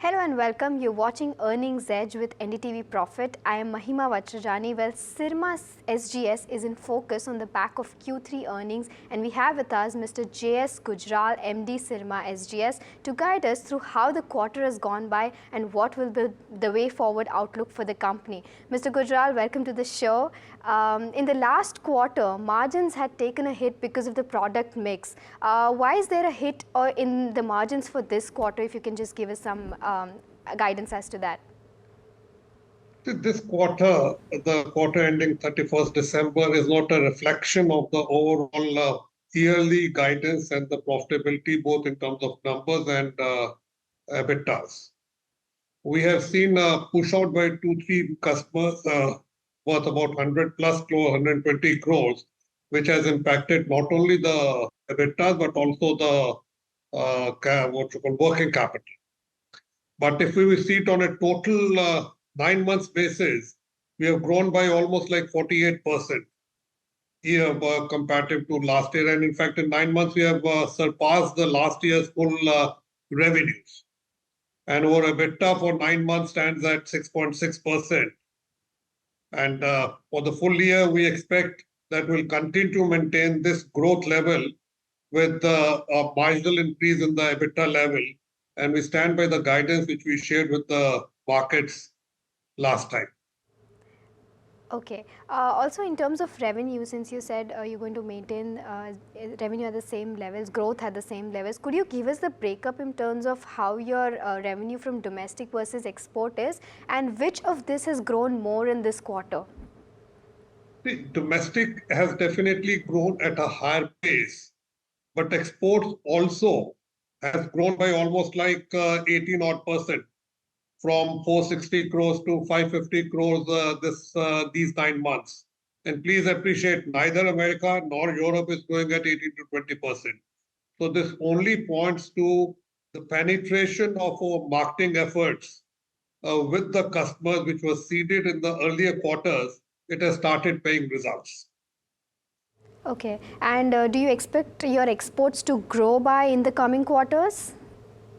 Hello and welcome. You're watching Earnings Edge with NDTV Profit. I am Mahima Vajrajani. Well, Syrma SGS is in focus on the back of Q3 earnings, and we have with us Mr. J.S. Gujral, MD Syrma SGS, to guide us through how the quarter has gone by and what will be the way forward outlook for the company. Mr. Gujral, welcome to the show. In the last quarter, margins had taken a hit because of the product mix. Why is there a hit in the margins for this quarter? If you can just give us some guidance as to that. This quarter, the quarter ending 31st December, is not a reflection of the overall yearly guidance and the profitability, both in terms of numbers and EBITDAs. We have seen a push out by 2-3 customers worth about 100 plus crore, 120 crores, which has impacted not only the EBITDAs but also the working capital. But if we see it on a total 9 months basis, we have grown by almost like 48% year comparative to last year. And in fact, in 9 months, we have surpassed the last year's full revenues. And our EBITDA for 9 months stands at 6.6%. And for the full year, we expect that we'll continue to maintain this growth level with a marginal increase in the EBITDA level. And we stand by the guidance which we shared with the markets last time. Okay. Also, in terms of revenue, since you said you're going to maintain revenue at the same levels, growth at the same levels, could you give us the breakup in terms of how your revenue from domestic versus export is, and which of this has grown more in this quarter? The domestic has definitely grown at a higher pace, but exports also has grown by almost like 18 odd percent, from 460 crores to 550 crores these 9 months. And please appreciate, neither America nor Europe is growing at 18 to 20%. So this only points to the penetration of our marketing efforts with the customers, which was seeded in the earlier quarters. It has started paying results. Okay. And do you expect your exports to grow by in the coming quarters?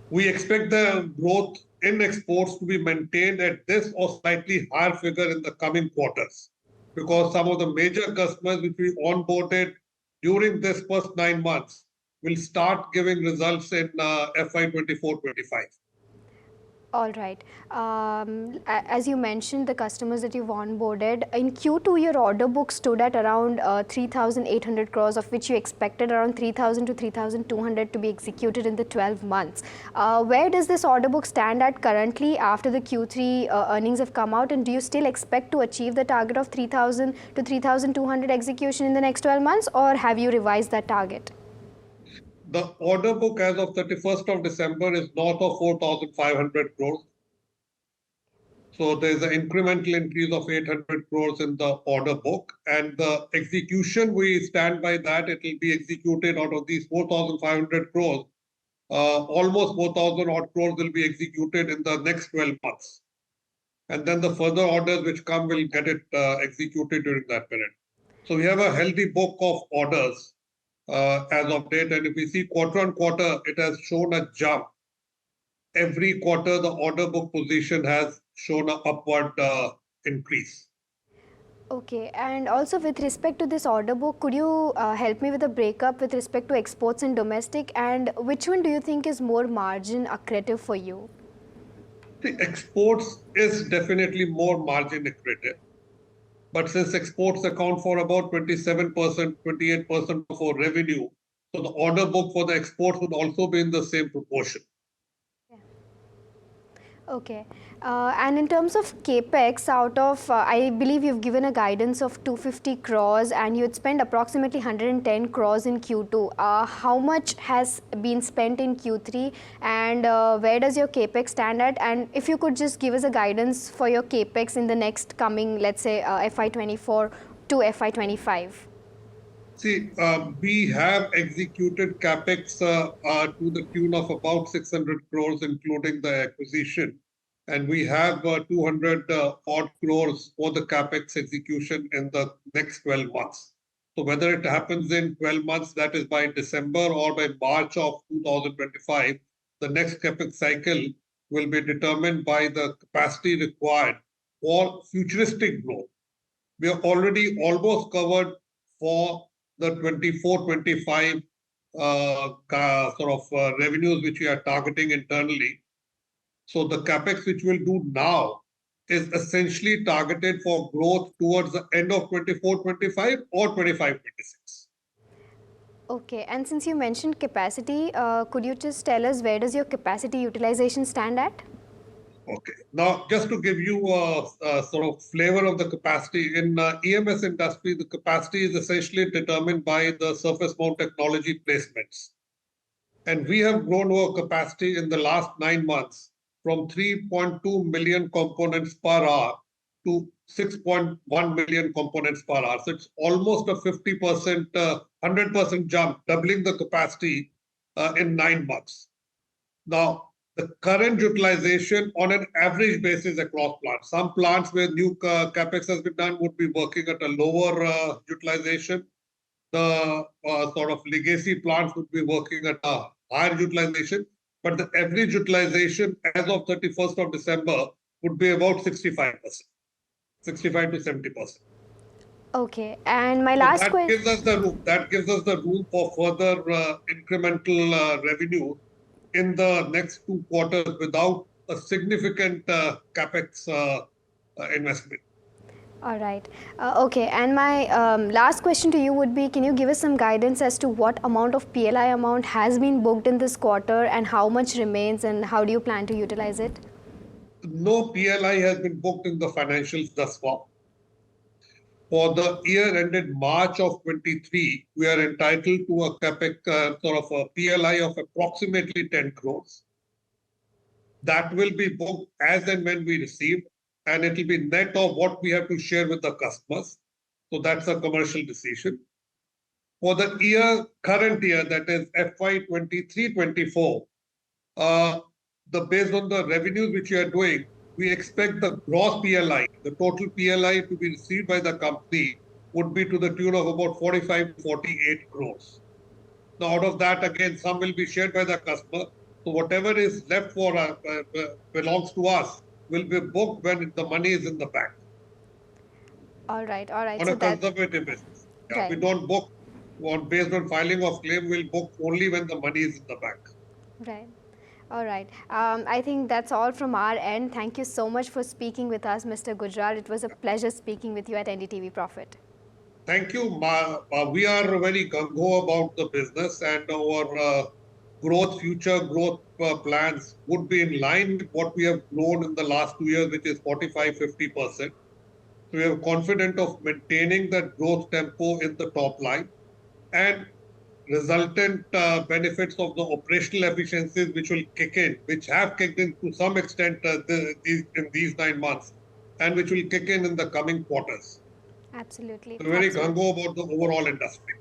We expect the growth in exports to be maintained at this or slightly higher figure in the coming quarters, because some of the major customers which we onboarded during this first 9 months will start giving results in FY 24-25. All right. As you mentioned, the customers that you've onboarded, in Q2, your order book stood at around 3,800 crores, of which you expected around 3,000 to 3,200 to be executed in the 12 months. Where does this order book stand at currently after the Q3 earnings have come out? And do you still expect to achieve the target of 3,000 to 3,200 execution in the next 12 months, or have you revised that target? The order book as of 31st of December is north of 4,500 crores. So there's an incremental increase of 800 crores in the order book. And the execution, we stand by that. It will be executed out of these 4,500 crores. Almost 4,000 odd crores will be executed in the next 12 months. And then the further orders which come will get it executed during that period. So we have a healthy book of orders as of date. And if we see quarter on quarter, it has shown a jump. Every quarter, the order book position has shown an upward increase. Okay, and also with respect to this order book, could you help me with a breakup with respect to exports and domestic, and which one do you think is more margin accretive for you? The exports is definitely more margin accretive. But since exports account for about 27%, 28% of our revenue, so the order book for the exports would also be in the same proportion. Okay. And in terms of capex, out of, I believe you've given a guidance of 250 crores and you'd spend approximately 110 crores in Q2. How much has been spent in Q3, and where does your capex stand at? And if you could just give us a guidance for your capex in the next coming, let's say, FY24 to FY25. See, we have executed capex to the tune of about 600 crores, including the acquisition. And we have 200 odd crores for the capex execution in the next 12 months. So whether it happens in 12 months, that is by December or by March of 2025, the next capex cycle will be determined by the capacity required for futuristic growth. We are already almost covered for the 24-25 revenues which we are targeting internally. So the capex which we'll do now is essentially targeted for growth towards the end of 24-25 or 25-26. Okay, and since you mentioned capacity, could you just tell us where does your capacity utilization stand at? Okay. Now, just to give you a sort of flavor of the capacity, in EMS industry, the capacity is essentially determined by the surface mount technology placements. And we have grown our capacity in the last 9 months from 3.2 million components per hour to 6.1 million components per hour. So it's almost a 50%, 100% jump, doubling the capacity in 9 months. Now, the current utilization on an average basis across plants. Some plants where new capex has been done would be working at a lower utilization. The sort of legacy plants would be working at a higher utilization, but the average utilization as of 31st of December would be about 65%, 65 to 70%. Okay, and my So last that question. gives us the room. That gives us the room for further incremental revenue in the next 2 quarters without a significant capex investment. All right. Okay, and my last question to you would be, can you give us some guidance as to what amount of PLI amount has been booked in this quarter and how much remains and how do you plan to utilize it? No PLI has been booked in the financials thus far. For the year ended March of 23, we are entitled to a capex sort of a PLI of approximately 10 crores. That will be booked as and when we receive, and it will be net of what we have to share with the customers. So that's a commercial decision. For the current year, that is FY 23-24, based on the revenues which we are doing, we expect the gross PLI, the total PLI to be received by the company would be to the tune of about 45 to 48 crores. Now, out of that, again, some will be shared by the customer. So whatever is left for belongs to us will be booked when the money is in the bank. All right, all right. On So a that, conservative basis. Yeah, we right, don't book based on filing of claim. We'll book only when the money is in the bank. right. All right. I think that's all from our end. Thank you so much for speaking with us, Mr. Gujral. It was a pleasure speaking with you at NDTV Profit. Thank you. We are very gung-ho about the business, and our future growth plans would be in line with what we have grown in the last 2 years, which is 45-50%. So we are confident of maintaining that growth tempo in the top line and resultant benefits of the operational efficiencies which will kick in, which have kicked in to some extent in these 9 months, and which will kick in the coming quarters. Absolutely. So very Absolutely. gung-ho about the overall industry.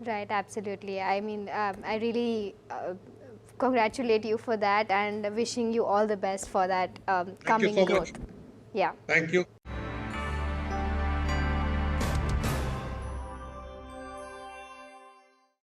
Right, absolutely. I mean, I really congratulate you for that and wishing you all the best for that Thank you coming so growth. much. Yeah. Thank you.